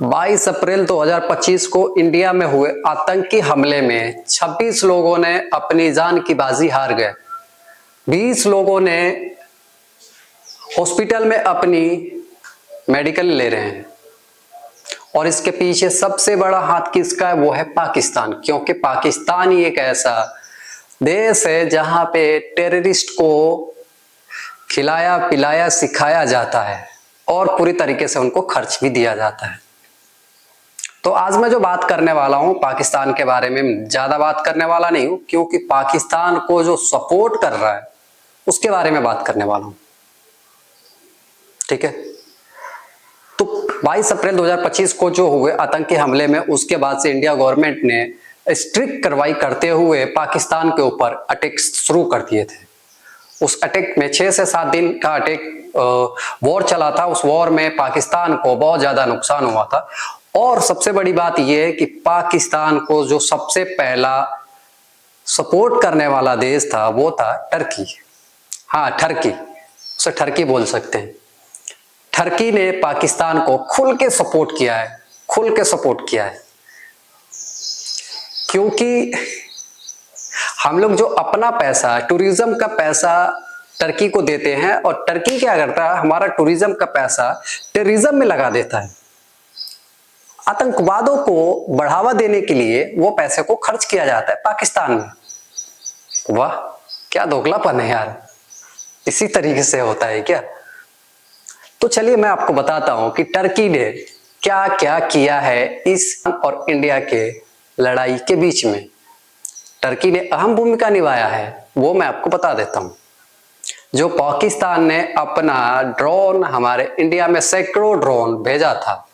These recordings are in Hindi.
22 अप्रैल 2025 को इंडिया में हुए आतंकी हमले में 26 लोगों ने अपनी जान की बाजी हार गए। 20 लोगों ने हॉस्पिटल में अपनी मेडिकल ले रहे हैं और इसके पीछे सबसे बड़ा हाथ किसका है? वो है पाकिस्तान। क्योंकि पाकिस्तान ही एक ऐसा देश है जहां पे टेररिस्ट को खिलाया पिलाया सिखाया जाता है और पूरी तरीके से उनको खर्च भी दिया जाता है। तो आज मैं जो बात करने वाला हूं पाकिस्तान के बारे में, ज्यादा बात करने वाला नहीं हूं क्योंकि पाकिस्तान को जो सपोर्ट कर रहा है उसके बारे में बात करने वाला हूं। ठीक है, तो 22 अप्रैल 2025 को जो हुए आतंकी हमले में उसके बाद से इंडिया गवर्नमेंट ने स्ट्रिक्ट कार्रवाई करते हुए पाकिस्तान के ऊपर अटैक शुरू कर दिए थे। उस अटैक में 6 से 7 दिन का अटैक वॉर चला था। उस वॉर में पाकिस्तान को बहुत ज्यादा नुकसान हुआ था और सबसे बड़ी बात यह है कि पाकिस्तान को जो सबसे पहला सपोर्ट करने वाला देश था वो था टर्की। हाँ, टर्की, उसे टर्की बोल सकते हैं। टर्की ने पाकिस्तान को खुल के सपोर्ट किया है, खुल के सपोर्ट किया है, क्योंकि हम लोग जो अपना पैसा, टूरिज्म का पैसा टर्की को देते हैं और टर्की क्या करता है, हमारा टूरिज्म का पैसा टेररिज्म में लगा देता है। आतंकवादों को बढ़ावा देने के लिए वो पैसे को खर्च किया जाता है पाकिस्तान में। वाह, क्या दोगलापन है यार, इसी तरीके से होता है क्या? तो चलिए मैं आपको बताता हूं कि टर्की ने क्या क्या किया है इस और इंडिया के लड़ाई के बीच में। टर्की ने अहम भूमिका निभाया है, वो मैं आपको बता देता हूं। जो पाकिस्तान ने अपना ड्रोन हमारे इंडिया में सैकड़ों ड्रोन भेजा था,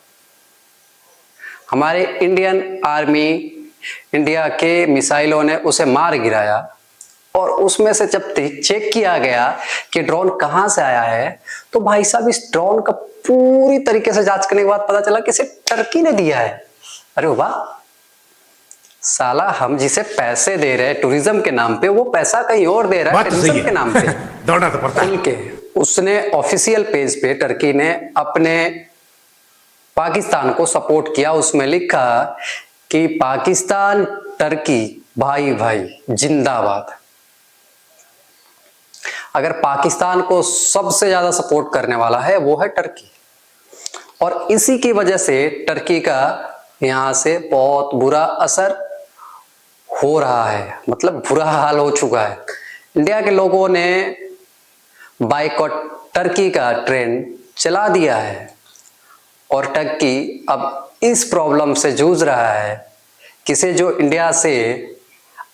हमारे इंडियन आर्मी, इंडिया के मिसाइलों ने उसे मार गिराया और उसमें से जब चेक किया गया कि ड्रोन कहां से आया है तो भाई साहब इस ड्रोन का पूरी तरीके से जांच करने के बाद पता चला कि इसे टर्की ने दिया है। अरे वाह, साला हम जिसे पैसे दे रहे हैं टूरिज्म के नाम पे, वो पैसा कहीं और दे रहा है टूरिज्म के नाम पे। दौड़ना तो पड़ता है। उसने ऑफिशियल पेज पे टर्की ने अपने पाकिस्तान को सपोर्ट किया। उसमें लिखा कि पाकिस्तान टर्की भाई भाई जिंदाबाद। अगर पाकिस्तान को सबसे ज्यादा सपोर्ट करने वाला है वो है टर्की और इसी की वजह से टर्की का यहां से बहुत बुरा असर हो रहा है, मतलब बुरा हाल हो चुका है। इंडिया के लोगों ने बाइकॉट टर्की का ट्रेंड चला दिया है और टर्की अब इस प्रॉब्लम से जूझ रहा है कि से जो इंडिया से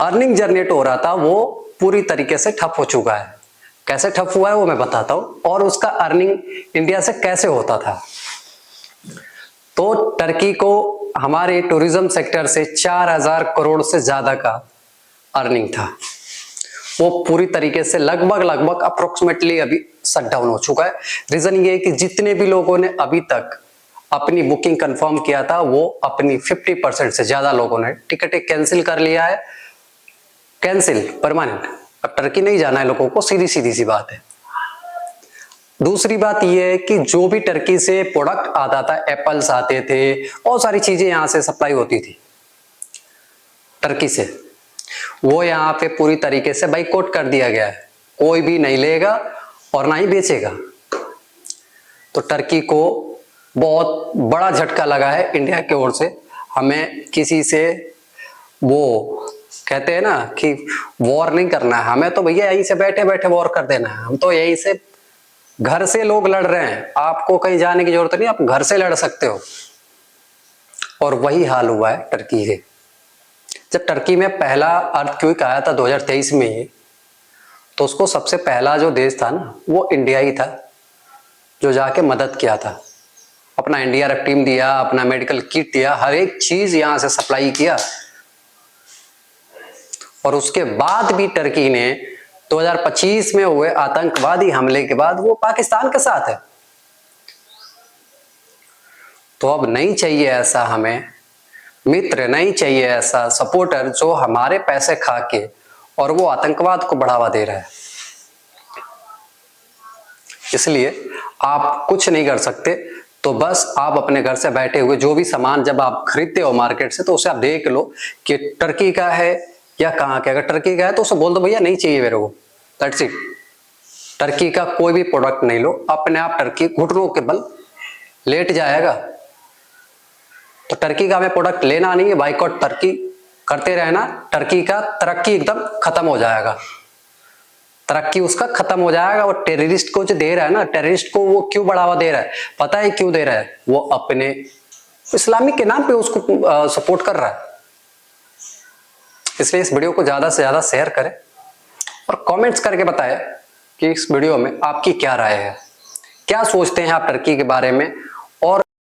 अर्निंग जनरेट हो रहा था वो पूरी तरीके से ठप हो चुका है। कैसे ठप हुआ है वो मैं बताता हूं और उसका अर्निंग इंडिया से कैसे होता था। तो टर्की को हमारे टूरिज्म सेक्टर से 4000 करोड़ से ज्यादा का अर्निंग था। वो पूरी तरीके से लगभग अप्रोक्सीमेटली अभी शट डाउन हो चुका है। रीजन ये है कि जितने भी लोगों ने अभी तक अपनी बुकिंग कंफर्म किया था वो अपनी 50% से ज्यादा लोगों ने टिकट कैंसिल कर लिया है, कैंसिल परमानेंट। अब टर्की नहीं जाना है लोगों को, सीधी सी बात है। दूसरी बात यह है कि जो भी टर्की से प्रोडक्ट आता था, एप्पल्स आते थे, बहुत सारी चीजें यहां से सप्लाई होती थी टर्की से, वो यहाँ पे पूरी तरीके से बाइकआउट कर दिया गया है। कोई भी नहीं लेगा और ना ही बेचेगा। तो टर्की को बहुत बड़ा झटका लगा है इंडिया की ओर से। हमें किसी से, वो कहते हैं ना कि वॉर नहीं करना है, हमें तो भैया यहीं से बैठे बैठे वॉर कर देना है। हम तो यहीं से घर से लोग लड़ रहे हैं, आपको कहीं जाने की जरूरत नहीं, आप घर से लड़ सकते हो। और वही हाल हुआ है टर्की के। जब टर्की में पहला अर्थक्वेक आया था 2023 में ही, तो उसको सबसे पहला जो देश था ना वो इंडिया ही था जो जाके मदद किया था। अपना एनडीआरएफ टीम दिया, अपना मेडिकल किट दिया, हर एक चीज यहां से सप्लाई किया। और उसके बाद भी टर्की ने 2025 में हुए आतंकवादी हमले के बाद वो पाकिस्तान के साथ है। तो अब नहीं चाहिए ऐसा हमें मित्र, नहीं चाहिए ऐसा सपोर्टर जो हमारे पैसे खा के और वो आतंकवाद को बढ़ावा दे रहा है। इसलिए आप कुछ नहीं कर सकते, तो बस आप अपने घर से बैठे हुए जो भी सामान जब आप खरीदते हो मार्केट से, तो उसे आप देख लो कि टर्की का है या कहाँ का। अगर टर्की का है तो उसे बोल दो भैया नहीं चाहिए मेरे को, दैट्स इट। टर्की का कोई भी प्रोडक्ट नहीं लो, अपने आप टर्की घुटनों के बल लेट जाएगा। तो टर्की का हमें प्रोडक्ट लेना नहीं है, बाइकआउट टर्की करते रहना, टर्की का तरक्की एकदम खत्म हो जाएगा, तरक्की उसका खत्म हो जाएगा। वो टेररिस्ट को जो दे रहा है ना, टेररिस्ट को वो क्यों बढ़ावा दे रहा है, पता है क्यों दे रहा है? वो अपने इस्लामिक के नाम पे उसको सपोर्ट कर रहा है। इसलिए इस वीडियो को ज्यादा से ज्यादा शेयर करें और कमेंट्स करके बताएं कि इस वीडियो में आपकी क्या राय है, क्या सोचते हैं आप टर्की के बारे में।